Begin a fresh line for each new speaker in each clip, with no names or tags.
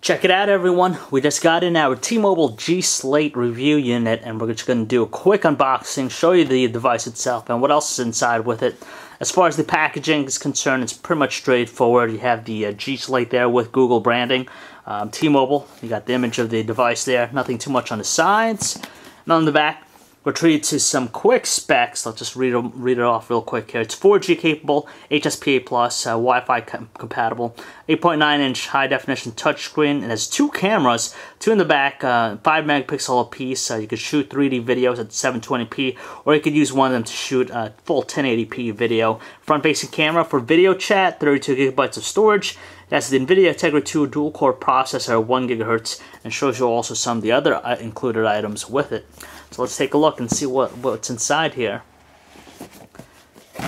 Check it out, everyone. We just got in our T-Mobile G-Slate review unit, and we're just going to do a quick unboxing, show you the device itself and what else is inside with it. As far as the packaging is concerned, it's pretty much straightforward. You have the G-Slate there with Google branding. T-Mobile, you got the image of the device there. Nothing too much on the sides. And on the back, we're treated to some quick specs. Let's just read it off real quick here. It's 4G capable, HSPA+, Wi-Fi compatible, 8.9-inch high-definition touchscreen. It has two cameras, two in the back, 5 megapixel apiece. You could shoot 3D videos at 720p, or you could use one of them to shoot full 1080p video. Front-facing camera for video chat, 32 gigabytes of storage. It has the NVIDIA Tegra 2 dual-core processor, 1 gigahertz, and shows you also some of the other included items with it. So let's take a look and see what's inside here.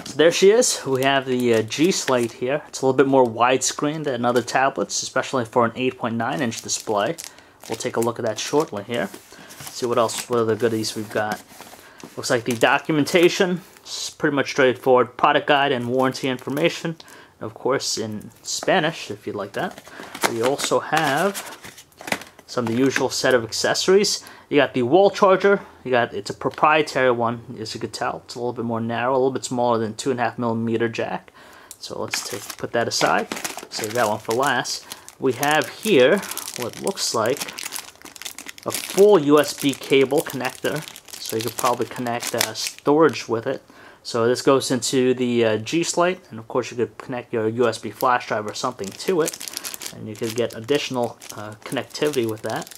So there she is. We have the G-Slate here. It's a little bit more widescreen than other tablets, especially for an 8.9-inch display. We'll take a look at that shortly here. See what other goodies we've got. Looks like the documentation is pretty much straightforward. Product guide and warranty information. Of course, in Spanish, if you'd like that. We also have some of the usual set of accessories. You got the wall charger. It's a proprietary one, as you could tell. It's a little bit more narrow, a little bit smaller than 2.5mm jack. So let's put that aside. Save that one for last. We have here what looks like a full USB cable connector. So you could probably connect storage with it. So this goes into the G-Slate, and of course you could connect your USB flash drive or something to it, and you could get additional connectivity with that.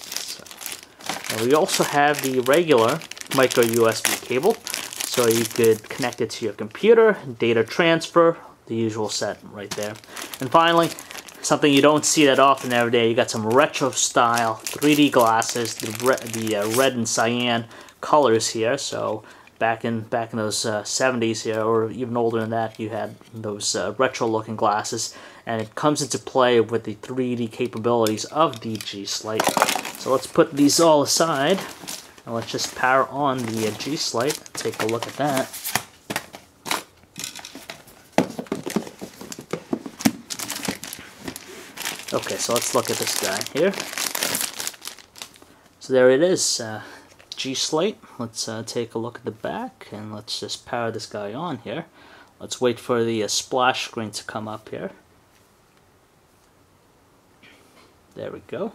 And we also have the regular micro USB cable, so you could connect it to your computer, data transfer, the usual set right there. And finally, something you don't see that often every day, you got some retro style 3D glasses, the red and cyan colors here. So back in those 70s here, or even older than that, you had those retro looking glasses, and it comes into play with the 3D capabilities of the G-Slate. So let's put these all aside, and let's just power on the G-Slate. Take a look at that. Okay, so let's look at this guy here. So there it is, G-Slate. Let's take a look at the back, and let's just power this guy on here. Let's wait for the splash screen to come up here. There we go.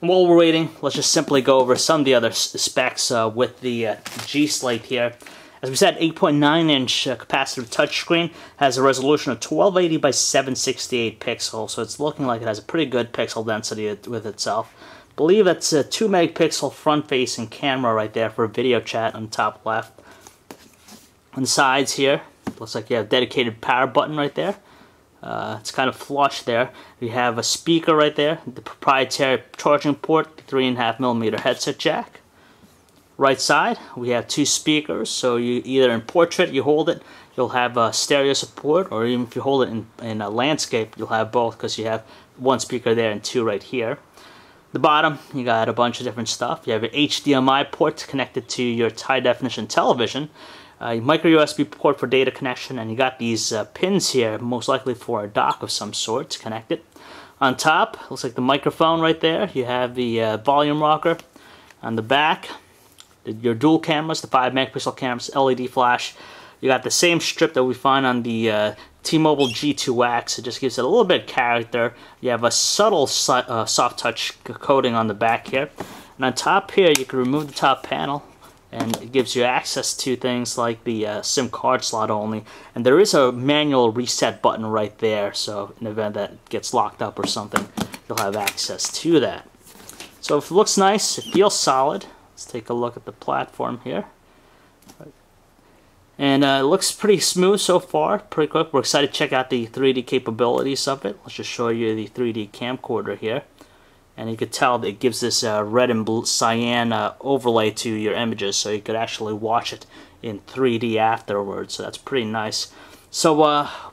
While we're waiting, let's just simply go over some of the other specs with the G-Slate here. As we said, 8.9-inch capacitive touchscreen, has a resolution of 1280 by 768 pixels, so it's looking like it has a pretty good pixel density with itself. I believe that's a 2 megapixel front-facing camera right there for video chat on the top left. On the sides here, looks like you have a dedicated power button right there. It's kind of flush there. You have a speaker right there, the proprietary charging port, the 3.5mm headset jack. Right side, we have two speakers, so you either in portrait, you hold it, you'll have stereo support, or even if you hold it in a landscape, you'll have both, because you have one speaker there and two right here. The bottom, you got a bunch of different stuff. You have an HDMI port connected to your high-definition television, a micro USB port for data connection, and you got these pins here, most likely for a dock of some sort to connect it. On top, looks like the microphone right there. You have the volume rocker. On the back, your dual cameras, the 5 megapixel cameras, LED flash. You got the same strip that we find on the T-Mobile G2X. It just gives it a little bit of character. You have a subtle soft touch coating on the back here. And on top here, you can remove the top panel, and it gives you access to things like the SIM card slot only. And there is a manual reset button right there, so in the event that it gets locked up or something, you'll have access to that. So if it looks nice, it feels solid. Let's take a look at the platform here. And it looks pretty smooth so far, pretty quick. We're excited to check out the 3D capabilities of it. Let's just show you the 3D camcorder here. And you could tell that it gives this red and blue cyan overlay to your images, so you could actually watch it in 3D afterwards. So that's pretty nice. So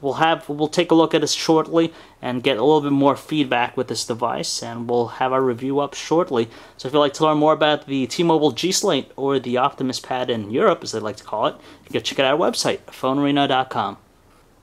we'll take a look at this shortly and get a little bit more feedback with this device, and we'll have our review up shortly. So if you'd like to learn more about the T-Mobile G-Slate, or the Optimus Pad in Europe, as they like to call it, you can check out our website, PhoneArena.com.